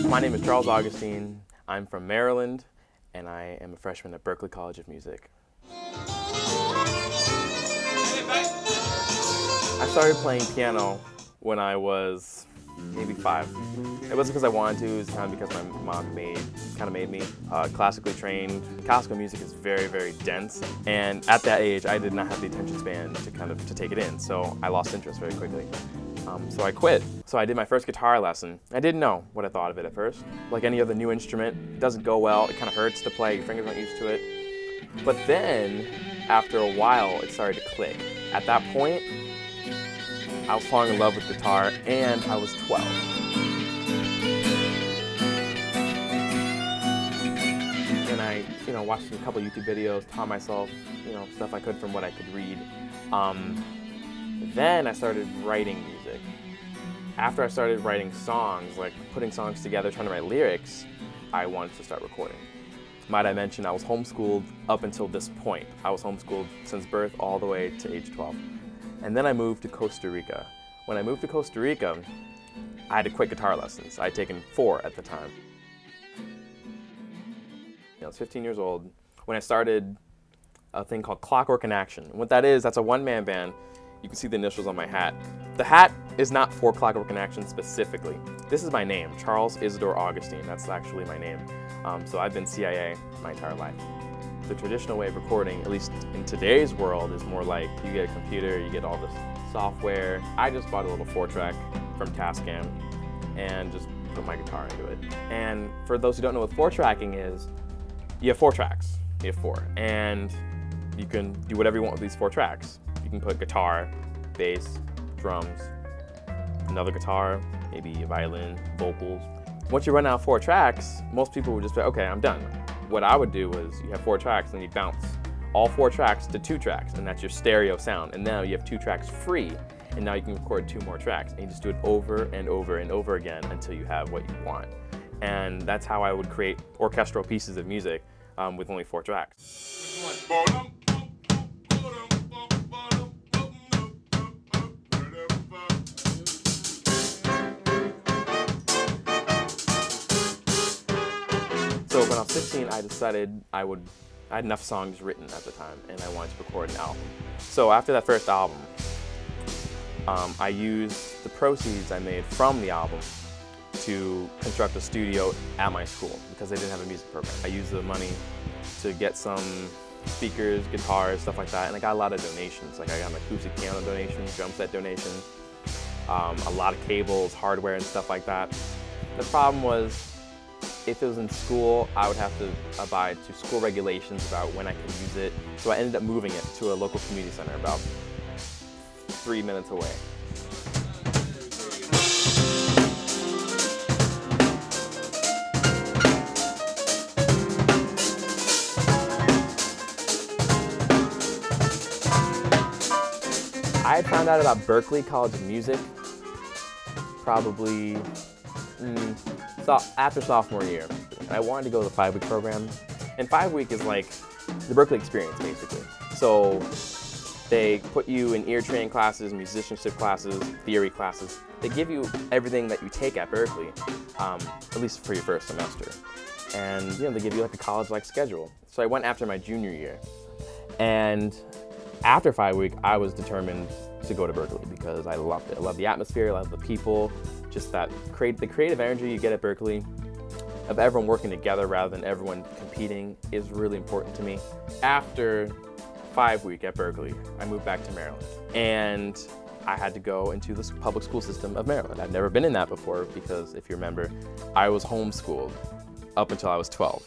My name is Charles Augustine. I'm from Maryland, and I am a freshman at Berklee College of Music. I started playing piano when I was maybe 5. It wasn't because I wanted to, it was kind of because my mom made me. Classically trained. Classical music is very, very dense, and at that age, I did not have the attention span to take it in, so I lost interest very quickly. So I quit. So I did my first guitar lesson. I didn't know what I thought of it at first. Like any other new instrument, it doesn't go well, it kind of hurts to play, your fingers aren't used to it. But then, after a while, it started to click. At that point, I was falling in love with guitar, and I was 12. And I, watched a couple YouTube videos, taught myself, stuff I could from what I could read. Then I started writing music. After I started writing songs, like putting songs together, trying to write lyrics, I wanted to start recording. Might I mention, I was homeschooled up until this point. I was homeschooled since birth all the way to age 12. And then I moved to Costa Rica. When I moved to Costa Rica, I had to quit guitar lessons. I had taken 4 at the time. I was 15 years old when I started a thing called Clockwork in Action. And what that is, that's a one-man band. You can see the initials on my hat. The hat is not for Clockwork in Action specifically. This is my name, Charles Isidore Augustine. That's actually my name. So I've been CIA my entire life. The traditional way of recording, at least in today's world, is more like you get a computer, you get all this software. I just bought a little 4-track from Tascam and just put my guitar into it. And for those who don't know what 4-tracking is, you have 4 tracks. You have 4. And you can do whatever you want with these 4 tracks. You can put guitar, bass, drums, another guitar, maybe a violin, vocals. Once you run out of 4 tracks, most people would just be, okay, I'm done. What I would do was you have 4 tracks and you bounce all 4 tracks to 2 tracks, and that's your stereo sound. And now you have 2 tracks free, and now you can record 2 more tracks. And you just do it over and over and over again until you have what you want. And that's how I would create orchestral pieces of music with only 4 tracks. So when I was 15, I decided I had enough songs written at the time, and I wanted to record an album. So after that first album, I used the proceeds I made from the album to construct a studio at my school because they didn't have a music program. I used the money to get some speakers, guitars, stuff like that, and I got a lot of donations. Like I got an acoustic piano donation, drum set donation, a lot of cables, hardware, and stuff like that. The problem was, if it was in school, I would have to abide to school regulations about when I could use it. So I ended up moving it to a local community center about 3 minutes away. I had found out about Berklee College of Music probably after sophomore year. And I wanted to go to the 5-week program. And 5-week is like the Berklee experience, basically. So they put you in ear training classes, musicianship classes, theory classes. They give you everything that you take at Berklee, at least for your first semester. And they give you like a college-like schedule. So I went after my junior year. And after 5-week, I was determined to go to Berklee because I loved it. I love the atmosphere, I love the people, just the creative energy you get at Berklee of everyone working together rather than everyone competing is really important to me. After 5-week at Berklee, I moved back to Maryland, and I had to go into the public school system of Maryland. I'd never been in that before because, if you remember, I was homeschooled up until I was 12.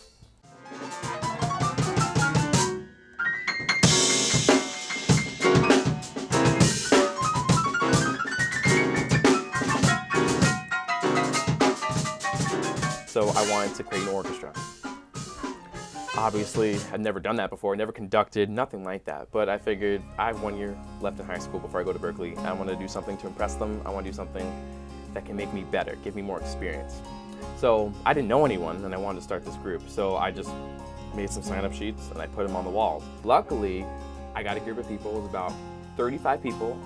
So I wanted to create an orchestra. Obviously, I'd never done that before, never conducted, nothing like that. But I figured I have 1 year left in high school before I go to Berklee. I want to do something to impress them. I want to do something that can make me better, give me more experience. So I didn't know anyone, and I wanted to start this group. So I just made some sign-up sheets, and I put them on the walls. Luckily, I got a group of people. It was about 35 people.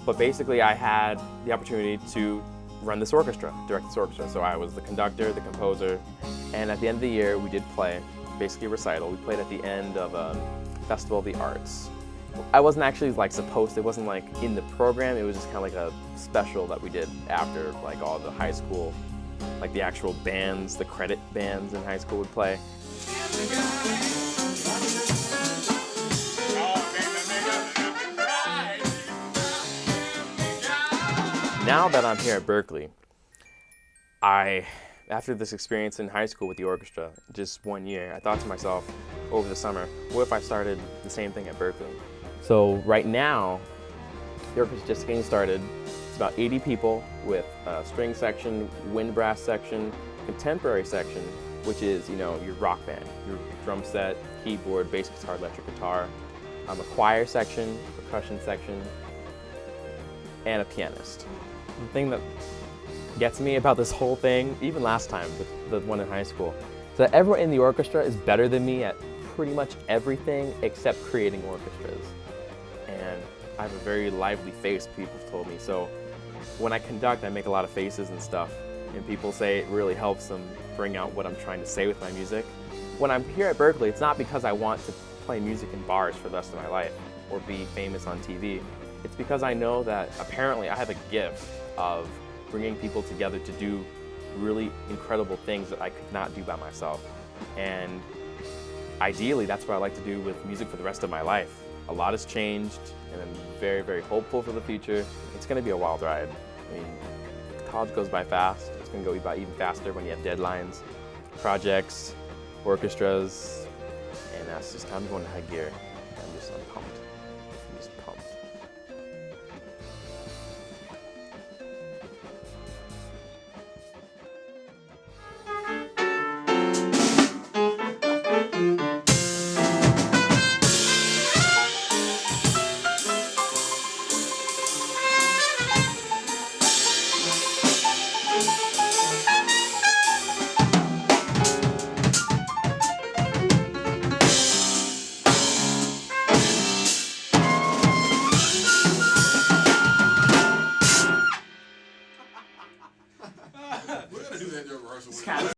But basically, I had the opportunity to run this orchestra, direct this orchestra. So I was the conductor, the composer, and at the end of the year we did play, basically a recital. We played at the end of a Festival of the Arts. I wasn't actually like supposed to, it wasn't like in the program, it was just kind of like a special that we did after like all the high school, like the actual bands, the credit bands in high school would play. Now that I'm here at Berklee, after this experience in high school with the orchestra, just 1 year, I thought to myself over the summer, what if I started the same thing at Berklee? So right now, the orchestra's just getting started. It's about 80 people with a string section, wind brass section, contemporary section, which is, your rock band, your drum set, keyboard, bass guitar, electric guitar, a choir section, percussion section, and a pianist. The thing that gets me about this whole thing, even last time with the one in high school, is that everyone in the orchestra is better than me at pretty much everything except creating orchestras. And I have a very lively face, people have told me. So when I conduct, I make a lot of faces and stuff, and people say it really helps them bring out what I'm trying to say with my music. When I'm here at Berklee, it's not because I want to play music in bars for the rest of my life or be famous on TV. It's because I know that apparently I have a gift of bringing people together to do really incredible things that I could not do by myself. And ideally, that's what I like to do with music for the rest of my life. A lot has changed, and I'm very, very hopeful for the future. It's going to be a wild ride. I mean, college goes by fast. It's going to go by even faster when you have deadlines, projects, orchestras, and that's just time to go into high gear.